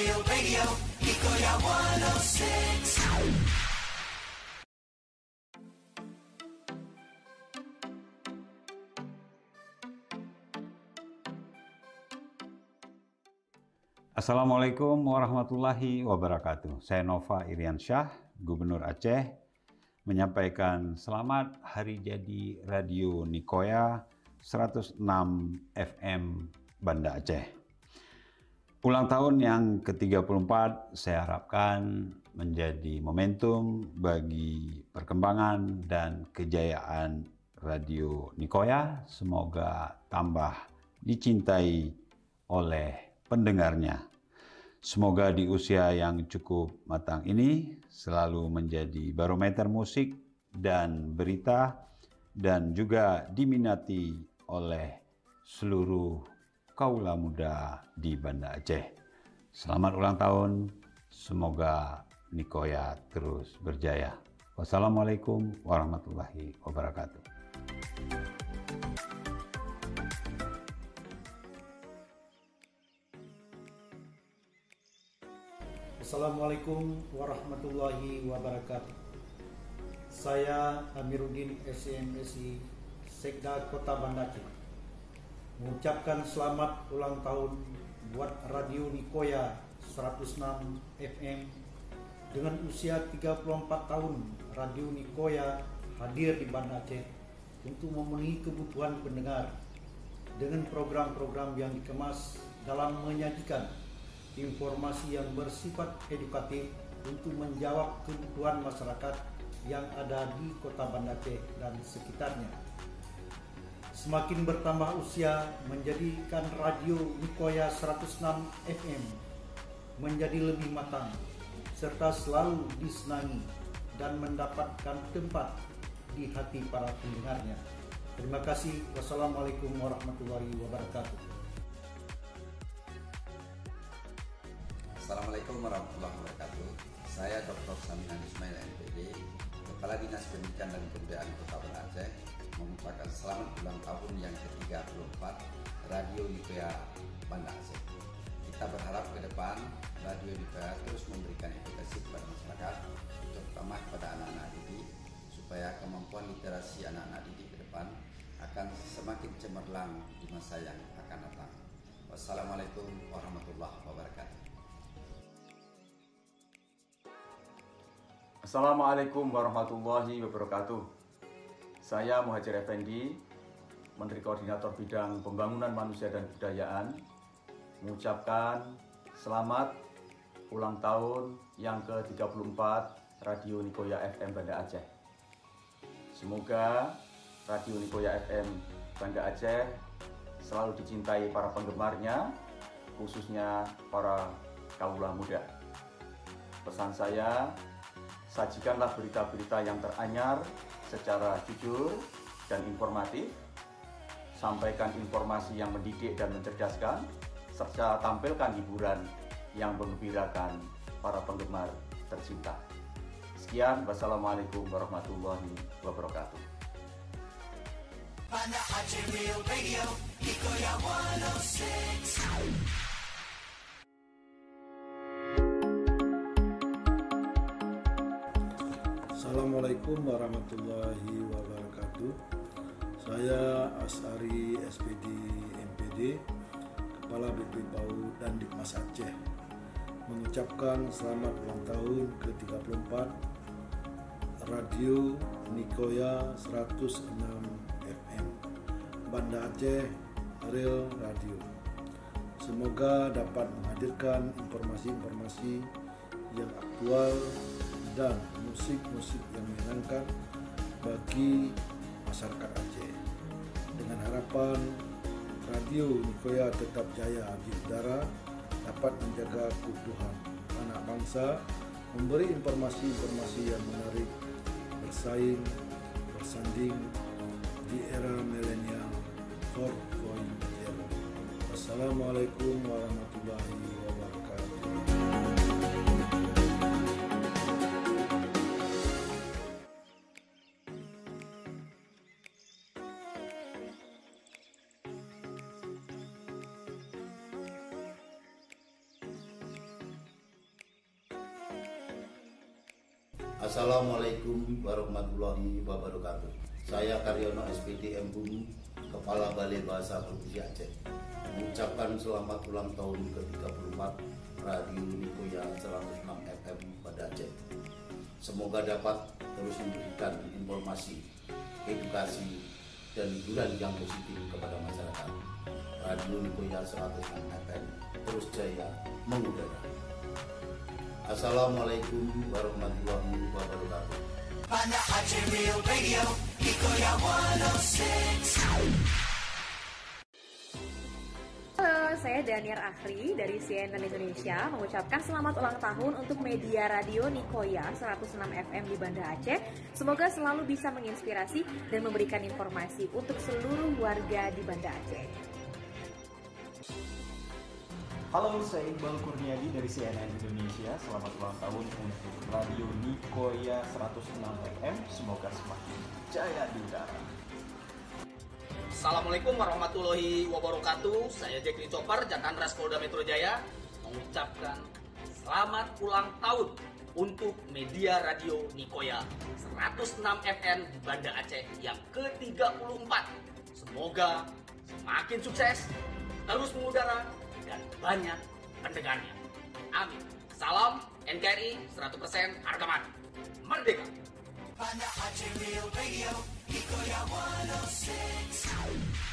Real Radio, Nicoya 106. Assalamualaikum warahmatullahi wabarakatuh. Saya Nova Iriansyah, Gubernur Aceh, menyampaikan selamat hari jadi Radio Nicoya 106 FM Banda Aceh. Ulang tahun yang ke-34 saya harapkan menjadi momentum bagi perkembangan dan kejayaan Radio Nicoya. Semoga tambah dicintai oleh pendengarnya. Semoga di usia yang cukup matang ini selalu menjadi barometer musik dan berita dan juga diminati oleh seluruh kaula muda di Banda Aceh. Selamat ulang tahun, semoga Nicoya terus berjaya. Wassalamualaikum warahmatullahi wabarakatuh. Assalamualaikum warahmatullahi wabarakatuh. Saya Amiruddin SMSI Sekda Kota Banda Aceh mengucapkan selamat ulang tahun buat Radio Nicoya 106 FM. Dengan usia 34 tahun, Radio Nicoya hadir di Banda Aceh untuk memenuhi kebutuhan pendengar dengan program-program yang dikemas dalam menyajikan informasi yang bersifat edukatif untuk menjawab kebutuhan masyarakat yang ada di Kota Banda Aceh dan sekitarnya. Semakin bertambah usia menjadikan Radio Nicoya 106 FM menjadi lebih matang serta selalu disenangi dan mendapatkan tempat di hati para pendengarnya. Terima kasih. Wassalamualaikum warahmatullahi wabarakatuh. Assalamualaikum warahmatullahi wabarakatuh. Saya Dr. Saminan Ismail MPD, Kepala Dinas Pendidikan dan Kebudayaan Kota Banda Aceh, mengucapkan selamat ulang tahun yang ke-34 Radio Nicoya Banda Aceh. Kita berharap ke depan Radio Nicoya terus memberikan edukasi kepada masyarakat, terutama kepada anak-anak didik, supaya kemampuan literasi anak-anak didik ke depan akan semakin cemerlang di masa yang akan datang. Wassalamualaikum warahmatullahi wabarakatuh. Assalamualaikum warahmatullahi wabarakatuh. Saya Muhajir Effendi, Menteri Koordinator Bidang Pembangunan Manusia dan Kebudayaan, mengucapkan selamat ulang tahun yang ke-34 Radio Nicoya FM Banda Aceh. Semoga Radio Nicoya FM Banda Aceh selalu dicintai para penggemarnya, khususnya para kaula muda. Pesan saya, sajikanlah berita-berita yang teranyar secara jujur dan informatif, sampaikan informasi yang mendidik dan mencerdaskan, serta tampilkan hiburan yang menggembirakan para penggemar tercinta. Sekian, wassalamualaikum warahmatullahi wabarakatuh. Banda Aceh Real Radio, Nicoya 106. Assalamualaikum warahmatullahi wabarakatuh. Saya Asari SPD MPD, Kepala BPPAU dan Dikmas Aceh, mengucapkan selamat ulang tahun ke-34 Radio Nicoya 106 FM Banda Aceh Real Radio. Semoga dapat menghadirkan informasi-informasi yang aktual dan musik-musik yang menyenangkan bagi masyarakat Aceh. Dengan harapan Radio Nicoya tetap jaya di udara, dapat menjaga keutuhan anak bangsa, memberi informasi-informasi yang menarik, bersaing, bersanding di era milenial 4.0. Wassalamualaikum warahmatullahi wabarakatuh. Assalamualaikum warahmatullahi wabarakatuh. Saya Karyono SPD M. Bumi, Kepala Balai Bahasa Provinsi Aceh, mengucapkan selamat ulang tahun ke-34 Radio Nikoya 106 FM pada Aceh. Semoga dapat terus memberikan informasi, edukasi, dan hiburan yang positif kepada masyarakat. Radio Nikoya 106 FM terus jaya mengudara. Assalamualaikum warahmatullahi wabarakatuh. Banda Aceh Real Radio, Nikoya 106. Halo, saya Daniar Akhri dari CNN Indonesia mengucapkan selamat ulang tahun untuk media radio Nikoya 106 FM di Banda Aceh. Semoga selalu bisa menginspirasi dan memberikan informasi untuk seluruh warga di Banda Aceh. Halo, saya Iqbal Kurniadi dari CNN Indonesia. Selamat ulang tahun untuk Radio Nikoya 106 FM. Semoga semakin jaya di udara. Assalamualaikum warahmatullahi wabarakatuh. Saya Jekri Chopper, Jatandras Polda Metro Jaya, mengucapkan selamat ulang tahun untuk media radio Nikoya 106 FM di Banda Aceh yang ke-34. Semoga semakin sukses, terus mengudara, dan banyak pendengarnya. Amin. Salam NKRI 100% harga mati. Merdeka. Banda Aceh Real Radio, Nikoya 106.